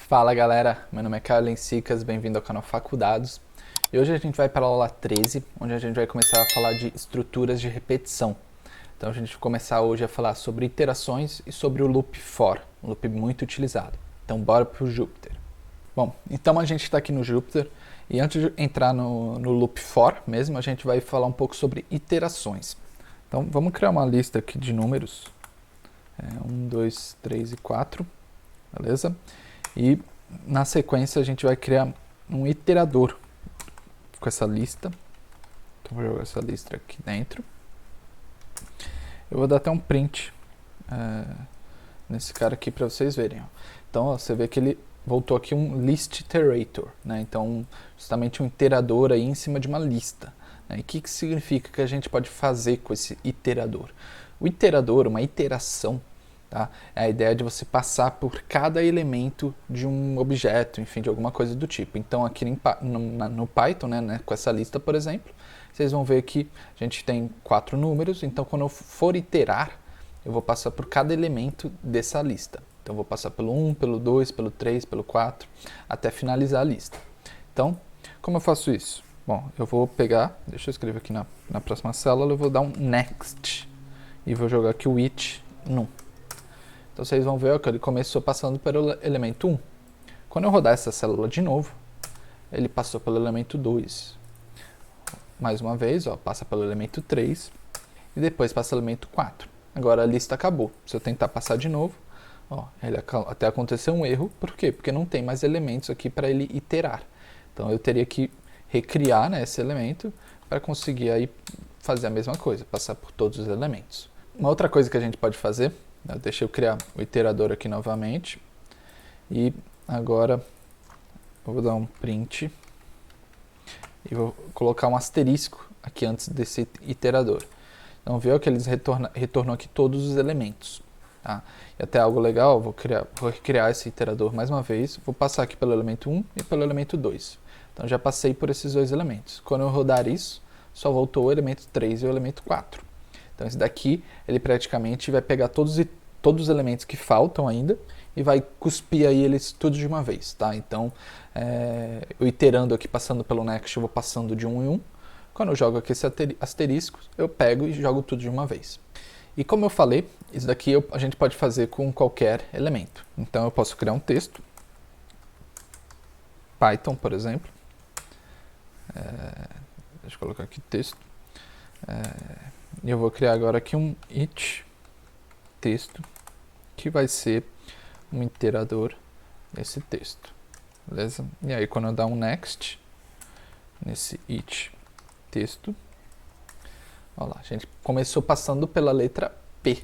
Fala galera, meu nome é Carlen Sicas, bem-vindo ao canal Facudados. E hoje a gente vai para a aula 13, onde a gente vai começar a falar de estruturas de repetição. Então a gente vai começar hoje a falar sobre iterações e sobre o loop for, um loop muito utilizado. Então bora para o Jupyter. Bom, então a gente está aqui no Jupyter e antes de entrar no loop for mesmo, a gente vai falar um pouco sobre iterações. Então vamos criar uma lista aqui de números, 1, 2, 3 e 4, beleza? E na sequência a gente vai criar um iterador com essa lista. Então vou jogar essa lista aqui dentro. Eu vou dar até um print nesse cara aqui para vocês verem. Ó. Então ó, você vê que ele voltou aqui um list iterator, né? Então justamente um iterador aí em cima de uma lista. Né? E o que significa que a gente pode fazer com esse iterador? O iterador, uma iteração, tá? É a ideia de você passar por cada elemento de um objeto, enfim, de alguma coisa do tipo. Então aqui no Python, né, com essa lista, por exemplo, vocês vão ver que a gente tem 4 números, então quando eu for iterar, eu vou passar por cada elemento dessa lista. Então eu vou passar pelo 1, pelo 2, pelo 3, pelo 4, até finalizar a lista. Então, como eu faço isso? Bom, eu vou pegar, deixa eu escrever aqui na próxima célula, eu vou dar um next e vou jogar aqui o it num. Então vocês vão ver que ele começou passando pelo elemento 1. Quando eu rodar essa célula de novo, ele passou pelo elemento 2. Mais uma vez, ó, passa pelo elemento 3 e depois passa pelo elemento 4. Agora a lista acabou. Se eu tentar passar de novo, ó, até aconteceu um erro. Por quê? Porque não tem mais elementos aqui para ele iterar. Então eu teria que recriar, né, esse elemento para conseguir aí fazer a mesma coisa, passar por todos os elementos. Uma outra coisa que a gente pode fazer, deixa eu criar o iterador aqui novamente. E agora eu vou dar um print e vou colocar um asterisco aqui antes desse iterador. Então viu que eles retornam aqui todos os elementos. Tá? E até algo legal, vou recriar esse iterador mais uma vez. Vou passar aqui pelo elemento 1 e pelo elemento 2. Então já passei por esses dois elementos. Quando eu rodar isso, só voltou o elemento 3 e o elemento 4. Então esse daqui, ele praticamente vai pegar todos os elementos que faltam ainda e vai cuspir aí eles tudo de uma vez, tá? Então, eu iterando aqui, passando pelo next, eu vou passando de 1 em 1. Quando eu jogo aqui esse asterisco, eu pego e jogo tudo de uma vez. E como eu falei, isso daqui a gente pode fazer com qualquer elemento. Então eu posso criar um texto, Python, por exemplo. Deixa eu colocar aqui texto. E eu vou criar agora aqui um it texto, que vai ser um iterador desse texto, beleza? E aí quando eu dar um next nesse it texto, olha lá, a gente começou passando pela letra P.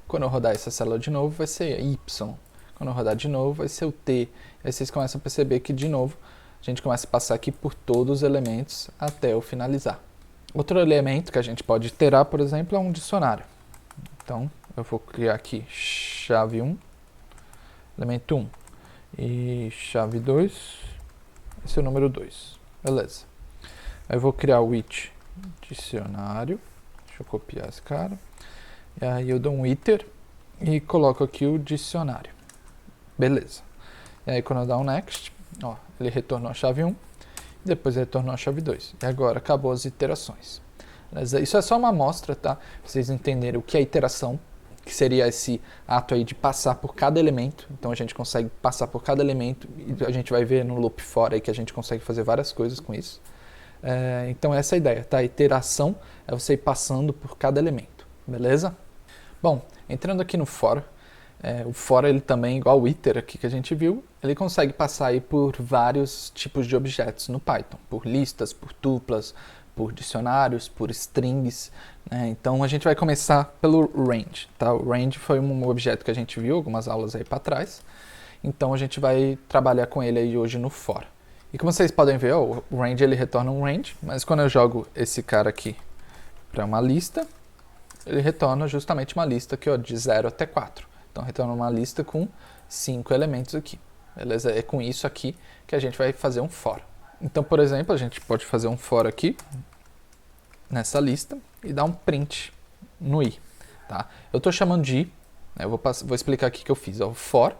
Quando eu rodar essa célula de novo, vai ser Y. Quando eu rodar de novo, vai ser o T. Aí vocês começam a perceber que, de novo, a gente começa a passar aqui por todos os elementos até eu finalizar. Outro elemento que a gente pode iterar, por exemplo, é um dicionário. Então, eu vou criar aqui chave 1, elemento 1, e chave 2, esse é o número 2. Beleza. Aí eu vou criar o it dicionário. Deixa eu copiar esse cara. E aí eu dou um iter e coloco aqui o dicionário. Beleza. E aí quando eu dar um next, ó, ele retornou a chave 1. Depois retornou a chave 2. E agora acabou as iterações. Isso é só uma amostra, tá? Pra vocês entenderem o que é iteração, que seria esse ato aí de passar por cada elemento. Então a gente consegue passar por cada elemento e a gente vai ver no loop for aí que a gente consegue fazer várias coisas com isso. Então essa é a ideia, tá? A iteração é você ir passando por cada elemento, beleza? Bom, entrando aqui no for, o for ele também, igual o iter aqui que a gente viu, ele consegue passar aí por vários tipos de objetos no Python, por listas, por tuplas, por dicionários, por strings, né? Então a gente vai começar pelo range, tá? O range foi um objeto que a gente viu algumas aulas aí para trás, então a gente vai trabalhar com ele aí hoje no for. E como vocês podem ver, ó, o range ele retorna um range, mas quando eu jogo esse cara aqui para uma lista, ele retorna justamente uma lista aqui, ó, de 0 até 4. Então retorna uma lista com 5 elementos aqui. Beleza? É com isso aqui que a gente vai fazer um for. Então, por exemplo, a gente pode fazer um for aqui nessa lista e dar um print no i. Tá? Eu estou chamando de i, né? Vou explicar aqui o que eu fiz. Ó, for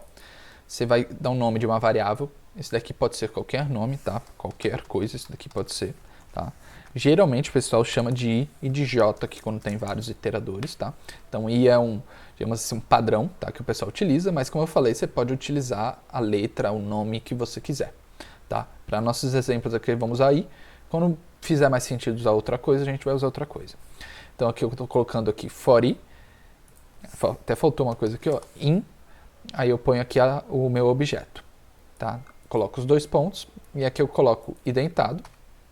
você vai dar um nome de uma variável. Esse daqui pode ser qualquer nome, tá? Qualquer coisa, esse daqui pode ser, tá? Geralmente o pessoal chama de I e de J aqui quando tem vários iteradores, tá? Então I é digamos assim, um padrão, tá? Que o pessoal utiliza, mas como eu falei, você pode utilizar a letra, o nome que você quiser, tá? Para nossos exemplos aqui, vamos usar I. Quando fizer mais sentido usar outra coisa, a gente vai usar outra coisa. Então aqui eu estou colocando aqui for I, até faltou uma coisa aqui, ó, in, aí eu ponho aqui o meu objeto, tá? Coloco os dois pontos, e aqui eu coloco identado,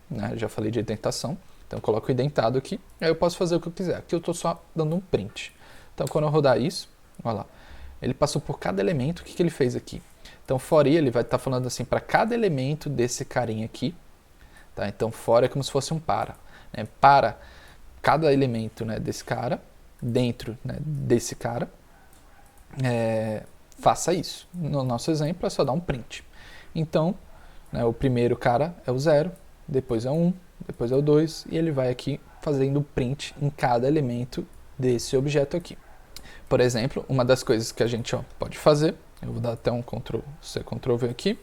né? Já falei de indentação, então eu coloco identado aqui, aí eu posso fazer o que eu quiser. Aqui eu estou só dando um print. Então quando eu rodar isso, olha lá, ele passou por cada elemento, o que ele fez aqui? Então for I, ele vai estar falando assim para cada elemento desse carinha aqui, tá? Então for é como se fosse um para, né? Para cada elemento, né, desse cara, dentro, né, desse cara, faça isso. No nosso exemplo é só dar um print. Então, né, o primeiro cara é o 0, depois é o 1, depois é o 2, e ele vai aqui fazendo print em cada elemento desse objeto aqui. Por exemplo, uma das coisas que a gente pode fazer, eu vou dar até um Ctrl+C, Ctrl+V aqui,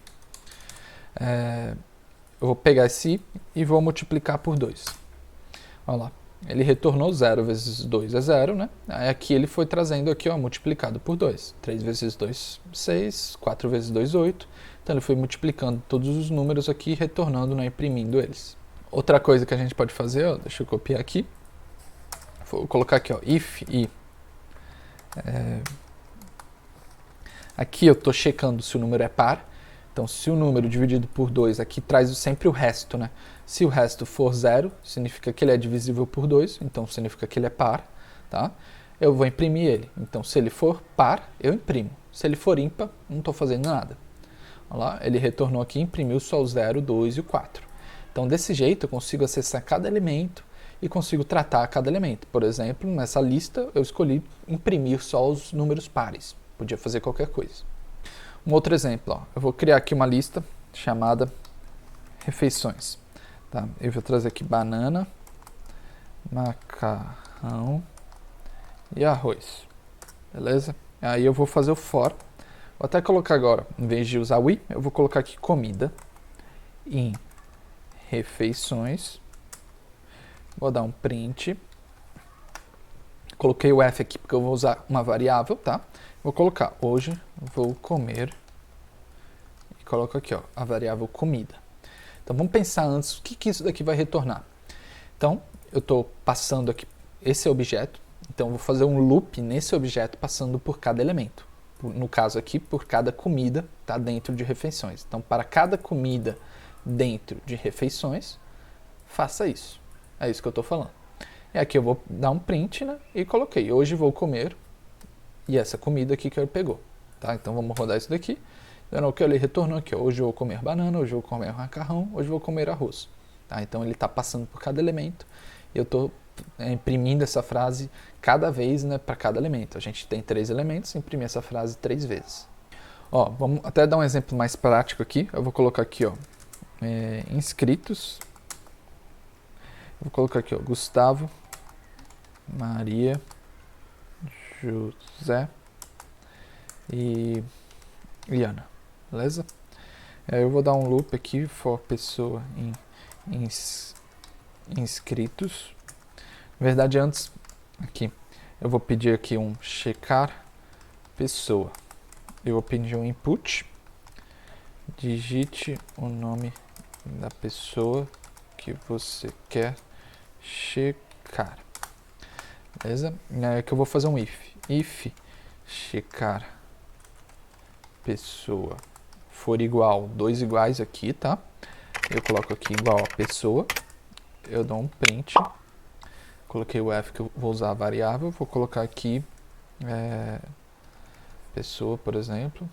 eu vou pegar esse I e vou multiplicar por 2. Olha lá, ele retornou 0 vezes 2 é 0, né? Aí aqui ele foi trazendo aqui, ó, multiplicado por 2. 3 vezes 2, 6, 4 vezes 2, 8. Então ele foi multiplicando todos os números aqui, retornando, né, imprimindo eles. Outra coisa que a gente pode fazer, ó, deixa eu copiar aqui. Vou colocar aqui, ó, if I. Aqui eu estou checando se o número é par. Então, se o número dividido por 2 aqui traz sempre o resto, né? Se o resto for 0, significa que ele é divisível por 2, então significa que ele é par, tá? Eu vou imprimir ele. Então, se ele for par, eu imprimo. Se ele for ímpar, não estou fazendo nada. Olha lá, ele retornou aqui e imprimiu só o 0, 2 e o 4. Então, desse jeito, eu consigo acessar cada elemento e consigo tratar cada elemento. Por exemplo, nessa lista, eu escolhi imprimir só os números pares. Podia fazer qualquer coisa. Um outro exemplo, ó, eu vou criar aqui uma lista chamada refeições. Tá? Eu vou trazer aqui banana, macarrão e arroz. Beleza? Aí eu vou fazer o for. Vou até colocar agora, em vez de usar o i, eu vou colocar aqui comida em refeições. Vou dar um print. Coloquei o f aqui porque eu vou usar uma variável, tá? Vou colocar hoje vou comer e coloco aqui, ó, a variável comida. Então vamos pensar antes o que isso daqui vai retornar. Então eu estou passando aqui esse objeto, então eu vou fazer um loop nesse objeto passando por cada elemento. No caso aqui, por cada comida tá dentro de refeições. Então para cada comida dentro de refeições, faça isso. É isso que eu estou falando. E aqui eu vou dar um print, né? E coloquei, hoje vou comer, e essa comida aqui que ele pegou. Tá? Então vamos rodar isso daqui. Então, o que ele retornou aqui, ó, hoje eu vou comer banana, hoje eu vou comer macarrão, hoje eu vou comer arroz. Tá? Então ele está passando por cada elemento, e eu estou imprimindo essa frase cada vez, né, para cada elemento. A gente tem 3 elementos, imprimir essa frase 3 vezes. Ó, vamos até dar um exemplo mais prático aqui. Eu vou colocar aqui, ó, inscritos. Vou colocar aqui, ó, Gustavo, Maria, José e Ana, beleza? Aí eu vou dar um loop aqui, for pessoa em inscritos. Na verdade, antes, aqui, eu vou pedir aqui um checar pessoa. Eu vou pedir um input, digite o nome da pessoa que você quer checar. Beleza? E aí que eu vou fazer um if checar pessoa for igual, 2 iguais aqui, tá? Eu coloco aqui igual a pessoa, eu dou um print, coloquei o f que eu vou usar a variável, vou colocar aqui pessoa, por exemplo.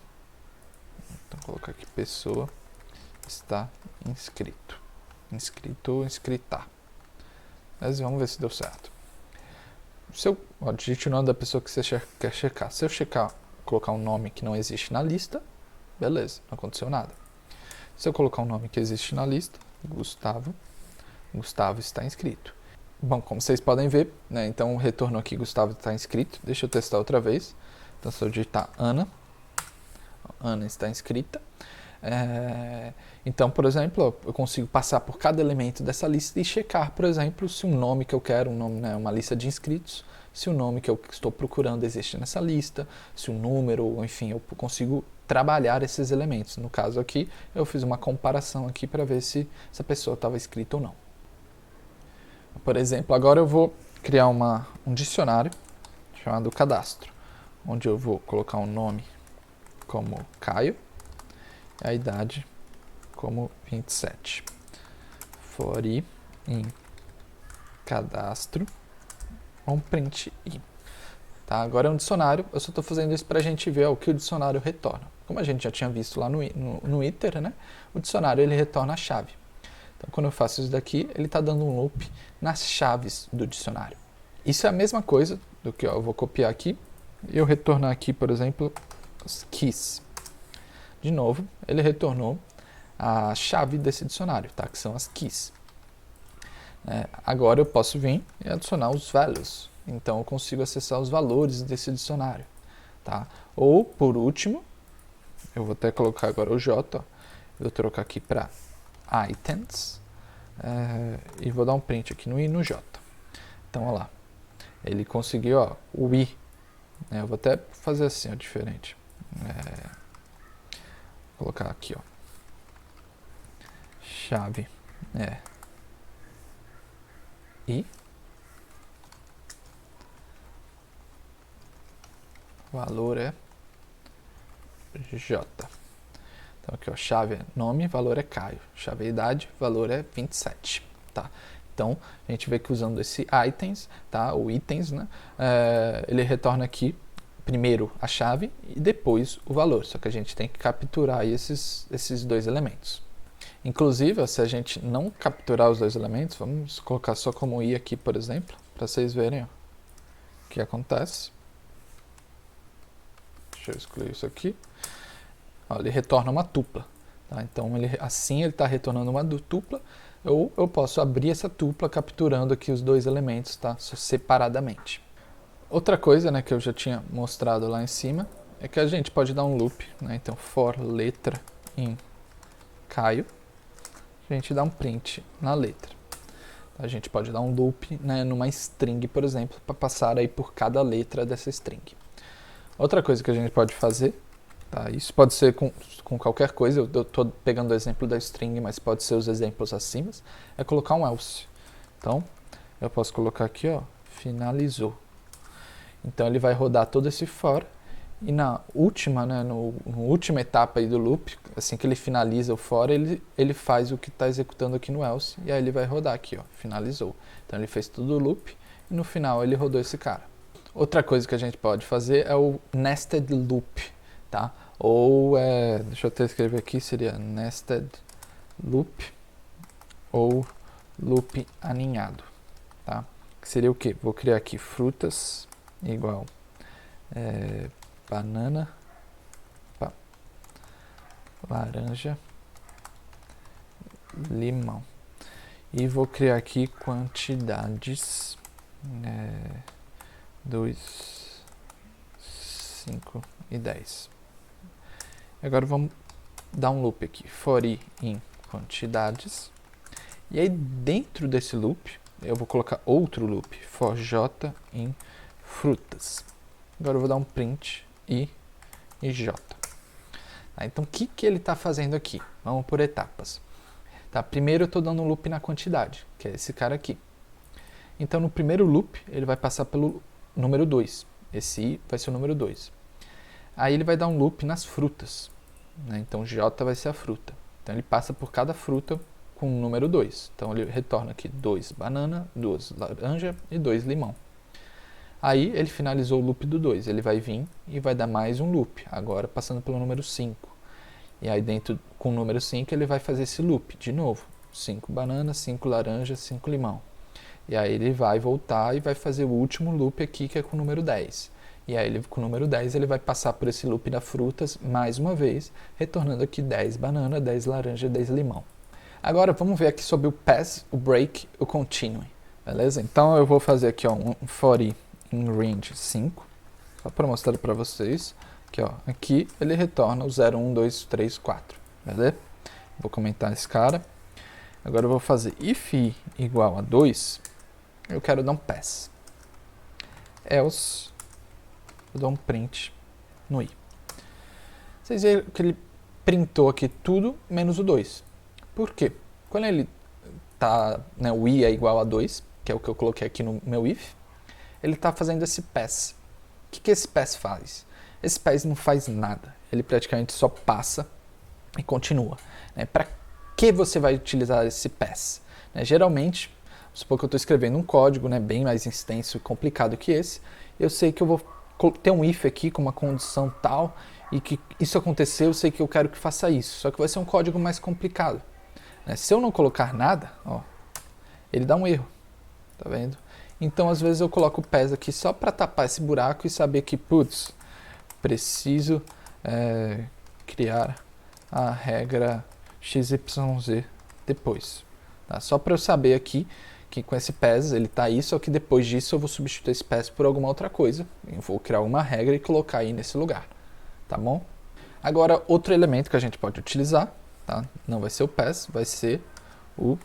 Então vou colocar aqui pessoa está inscrito ou inscrita. Mas vamos ver se deu certo. Digite o nome da pessoa que você quer checar. Se eu colocar um nome que não existe na lista, beleza, não aconteceu nada. Se eu colocar um nome que existe na lista, Gustavo está inscrito. Bom, como vocês podem ver, né, então retornou aqui, Gustavo está inscrito. Deixa eu testar outra vez. Então se eu digitar Ana, Ana está inscrita. Então, por exemplo, eu consigo passar por cada elemento dessa lista e checar, por exemplo, se um nome que eu quero, uma lista de inscritos, se o nome que eu estou procurando existe nessa lista, se o número, enfim, eu consigo trabalhar esses elementos. No caso aqui, eu fiz uma comparação aqui para ver se essa pessoa estava inscrita ou não. Por exemplo, agora eu vou criar um dicionário chamado cadastro, onde eu vou colocar um nome como Caio e a idade como 27. For i em cadastro print i. Tá? Agora é um dicionário, eu só estou fazendo isso para a gente ver o que o dicionário retorna. Como a gente já tinha visto lá no iter, né? O dicionário ele retorna a chave. Então, quando eu faço isso daqui, ele está dando um loop nas chaves do dicionário. Isso é a mesma coisa do que eu vou copiar aqui e eu retornar aqui, por exemplo, os keys. De novo, ele retornou a chave desse dicionário, tá? Que são as keys. Agora eu posso vir e adicionar os values. Então eu consigo acessar os valores desse dicionário. Tá? Ou, por último, eu vou até colocar agora o J, vou trocar aqui para items, e vou dar um print aqui no I e no J. Então, olha lá, ele conseguiu o I. Eu vou até fazer assim, diferente. Vou colocar aqui, chave, I, valor é J. Então aqui, chave é nome, valor é Caio. Chave é idade, valor é 27. Tá? Então, a gente vê que usando esse items, tá? O itens, né? Ele retorna aqui primeiro a chave e depois o valor. Só que a gente tem que capturar aí esses dois elementos. Inclusive, se a gente não capturar os dois elementos, vamos colocar só como i aqui, por exemplo, para vocês verem o que acontece. Deixa eu excluir isso aqui. Ele retorna uma tupla. Tá? Então, assim ele está retornando uma tupla, ou eu posso abrir essa tupla capturando aqui os dois elementos, tá? Separadamente. Outra coisa, né, que eu já tinha mostrado lá em cima é que a gente pode dar um loop. Né? Então, for letra em Caio. A gente dá um print na letra. A gente pode dar um loop, né, numa string, por exemplo, para passar aí por cada letra dessa string. Outra coisa que a gente pode fazer, tá, isso pode ser com qualquer coisa, eu estou pegando o exemplo da string, mas pode ser os exemplos acima, é colocar um else. Então, eu posso colocar aqui, finalizou. Então, ele vai rodar todo esse for, e na última, né, no última etapa aí do loop, assim que ele finaliza o for, ele faz o que está executando aqui no else, e aí ele vai rodar aqui, finalizou. Então ele fez tudo o loop, e no final ele rodou esse cara. Outra coisa que a gente pode fazer é o nested loop, tá? Ou, deixa eu até escrever aqui, seria nested loop, ou loop aninhado, tá? Que seria o quê? Vou criar aqui frutas igual banana, laranja, limão. E vou criar aqui quantidades 2, 5 e 10. Agora vamos dar um loop aqui, for i em quantidades. E aí dentro desse loop, eu vou colocar outro loop, for j em frutas. Agora eu vou dar um print i e j. Então o que ele está fazendo aqui? Vamos por etapas. Tá, primeiro eu estou dando um loop na quantidade, que é esse cara aqui. Então no primeiro loop ele vai passar pelo número 2. Esse i vai ser o número 2. Aí ele vai dar um loop nas frutas. Né? Então j vai ser a fruta. Então ele passa por cada fruta com o número 2. Então ele retorna aqui 2 banana, 2 laranja e 2 limão. Aí ele finalizou o loop do 2, ele vai vir e vai dar mais um loop, agora passando pelo número 5. E aí dentro, com o número 5, ele vai fazer esse loop de novo. 5 bananas, 5 laranjas, 5 limão. E aí ele vai voltar e vai fazer o último loop aqui, que é com o número 10. E aí com o número 10 ele vai passar por esse loop das frutas mais uma vez, retornando aqui 10 banana, 10 laranja, 10 limão. Agora vamos ver aqui sobre o pass, o break, o continue. Beleza? Então eu vou fazer aqui um for i em range 5, só para mostrar para vocês Aqui, ó, aqui ele retorna o 0, 1, 2, 3, 4, beleza? Vou comentar esse cara. Agora eu vou fazer if i igual a 2, eu quero dar um pass. Else, eu dou um print no i. Vocês viram que ele printou aqui tudo menos o 2. Por quê? Quando ele tá, né, o i é igual a 2, que é o que eu coloquei aqui no meu if, ele está fazendo esse pass. O que esse pass faz? Esse pass não faz nada. Ele praticamente só passa e continua. Né? Para que você vai utilizar esse pass? Né? Geralmente, supor que eu estou escrevendo um código, né, bem mais extenso e complicado que esse, eu sei que eu vou ter um if aqui com uma condição tal, e que isso aconteceu, eu sei que eu quero que faça isso. Só que vai ser um código mais complicado. Né? Se eu não colocar nada, ó, ele dá um erro. Tá vendo? Então, às vezes eu coloco o pass aqui só para tapar esse buraco e saber que, putz, preciso criar a regra XYZ depois. Tá? Só para eu saber aqui que com esse pass ele tá aí, só que depois disso eu vou substituir esse pass por alguma outra coisa. Eu vou criar uma regra e colocar aí nesse lugar. Tá bom? Agora, outro elemento que a gente pode utilizar, tá? Não vai ser o pass, vai ser o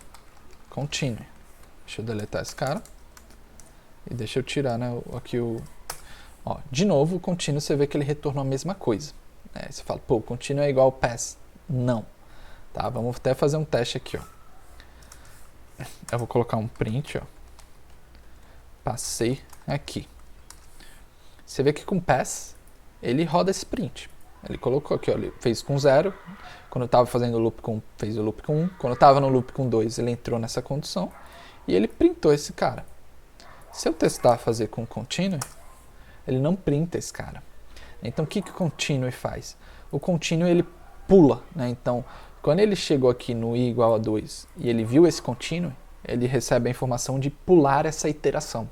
continue. Deixa eu deletar esse cara. E deixa eu tirar, né, aqui o... Ó, de novo, o contínuo, você vê que ele retornou a mesma coisa. Né? Você fala, pô, o contínuo é igual ao pass. Não. Tá, vamos até fazer um teste aqui, ó. Eu vou colocar um print, ó. Passei aqui. Você vê que com pass, ele roda esse print. Ele colocou aqui, ó, ele fez com 0. Quando eu estava fazendo o loop com 1, fez o loop com 1. Quando eu estava no loop com 2, ele entrou nessa condição. E ele printou esse cara. Se eu testar fazer com continue, ele não printa esse cara. Então, o que o continue faz? O continue, ele pula. Né? Então, quando ele chegou aqui no i igual a 2 e ele viu esse continue, ele recebe a informação de pular essa iteração.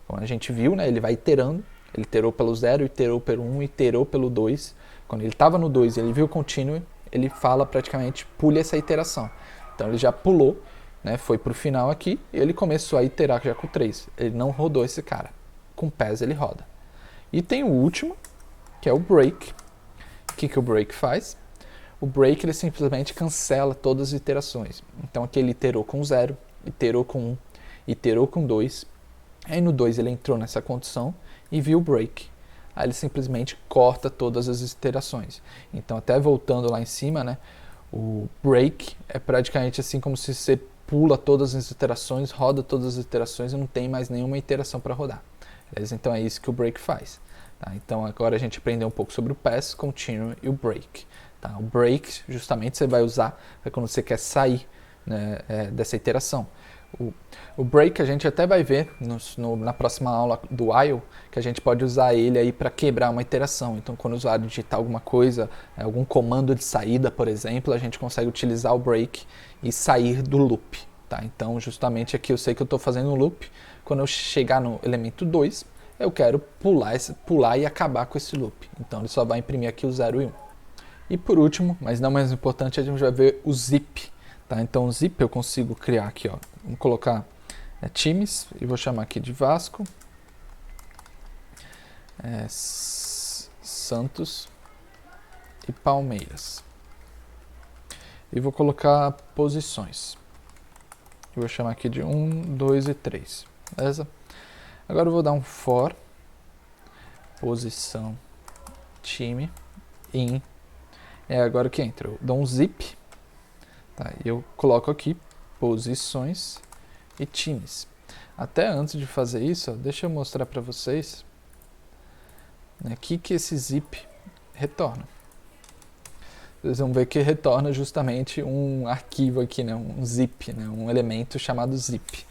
Como a gente viu, né? Ele vai iterando. Ele iterou pelo 0, iterou pelo 1, iterou pelo 2. Quando ele estava no 2 e ele viu o continue, ele fala praticamente pule essa iteração. Então, ele já pulou. Né, foi para o final aqui e ele começou a iterar já com 3. Ele não rodou esse cara. Com pass ele roda. E tem o último, que é o break. O que o break faz? O break ele simplesmente cancela todas as iterações. Então aqui ele iterou com 0, iterou com 1, iterou com 2. Aí no 2 ele entrou nessa condição e viu o break. Aí ele simplesmente corta todas as iterações. Então até voltando lá em cima, né, o break é praticamente assim como se você pula todas as iterações, roda todas as iterações e não tem mais nenhuma iteração para rodar. Beleza? Então é isso que o break faz. Tá? Então agora a gente aprendeu um pouco sobre o pass, continue e o break. Tá? O break justamente você vai usar quando você quer sair, né, dessa iteração. O break a gente até vai ver na próxima aula do while, que a gente pode usar ele aí para quebrar uma iteração. Então quando o usuário digitar alguma coisa, algum comando de saída, por exemplo, a gente consegue utilizar o break e sair do loop. Tá? Então justamente aqui eu sei que eu estou fazendo um loop, quando eu chegar no elemento 2, eu quero pular e acabar com esse loop. Então ele só vai imprimir aqui o 0 e 1. E por último, mas não menos importante, a gente vai ver o zip. Tá? Então o zip eu consigo criar aqui, ó. Vamos colocar times e vou chamar aqui de Vasco, Santos e Palmeiras. E vou colocar posições. Eu vou chamar aqui de 1, 2 e 3. Beleza? Agora eu vou dar um for posição time in. É agora que entra. Eu dou um zip. Tá? E eu coloco aqui posições e times. Até antes de fazer isso, ó, deixa eu mostrar para vocês, né, que esse zip retorna. Vocês vão ver que retorna justamente um arquivo aqui, né, um zip, né, um elemento chamado zip.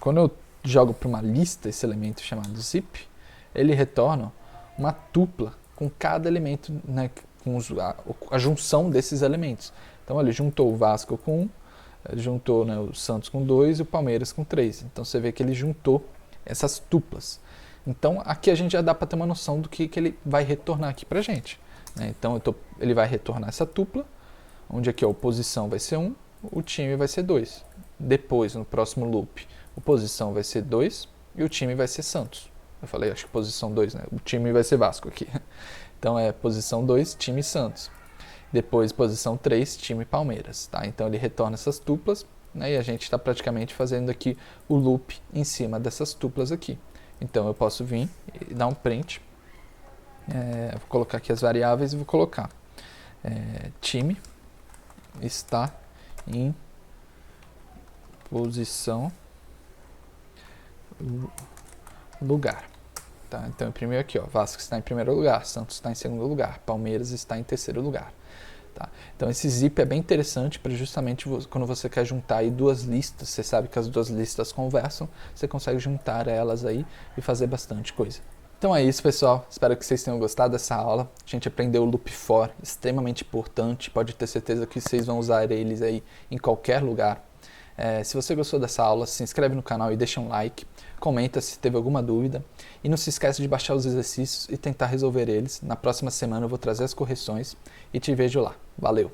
Quando eu jogo para uma lista esse elemento chamado zip, ele retorna uma tupla com cada elemento, né, com a junção desses elementos. Então ele juntou o Vasco com 1, juntou, né, o Santos com 2 e o Palmeiras com 3. Então você vê que ele juntou essas tuplas. Então aqui a gente já dá para ter uma noção do que ele vai retornar aqui para a gente. Né? Então ele vai retornar essa tupla, onde aqui a oposição vai ser 1, o time vai ser 2. Depois, no próximo loop, a posição vai ser 2 e o time vai ser Santos. Eu falei, acho que posição 2, né? O time vai ser Vasco aqui. Então é posição 2, time Santos. Depois posição 3, time Palmeiras. Tá? Então ele retorna essas tuplas, né, e a gente está praticamente fazendo aqui o loop em cima dessas tuplas aqui. Então eu posso vir e dar um print. Vou colocar aqui as variáveis e vou colocar time está em posição lugar. Tá? Então, primeiro aqui, ó, Vasco está em primeiro lugar, Santos está em segundo lugar, Palmeiras está em terceiro lugar. Tá? Então, esse zip é bem interessante para justamente quando você quer juntar aí duas listas, você sabe que as duas listas conversam, você consegue juntar elas aí e fazer bastante coisa. Então é isso, pessoal. Espero que vocês tenham gostado dessa aula. A gente aprendeu o loop for, extremamente importante. Pode ter certeza que vocês vão usar eles aí em qualquer lugar. Se você gostou dessa aula, se inscreve no canal e deixa um like. Comenta se teve alguma dúvida. E não se esquece de baixar os exercícios e tentar resolver eles. Na próxima semana eu vou trazer as correções e te vejo lá. Valeu!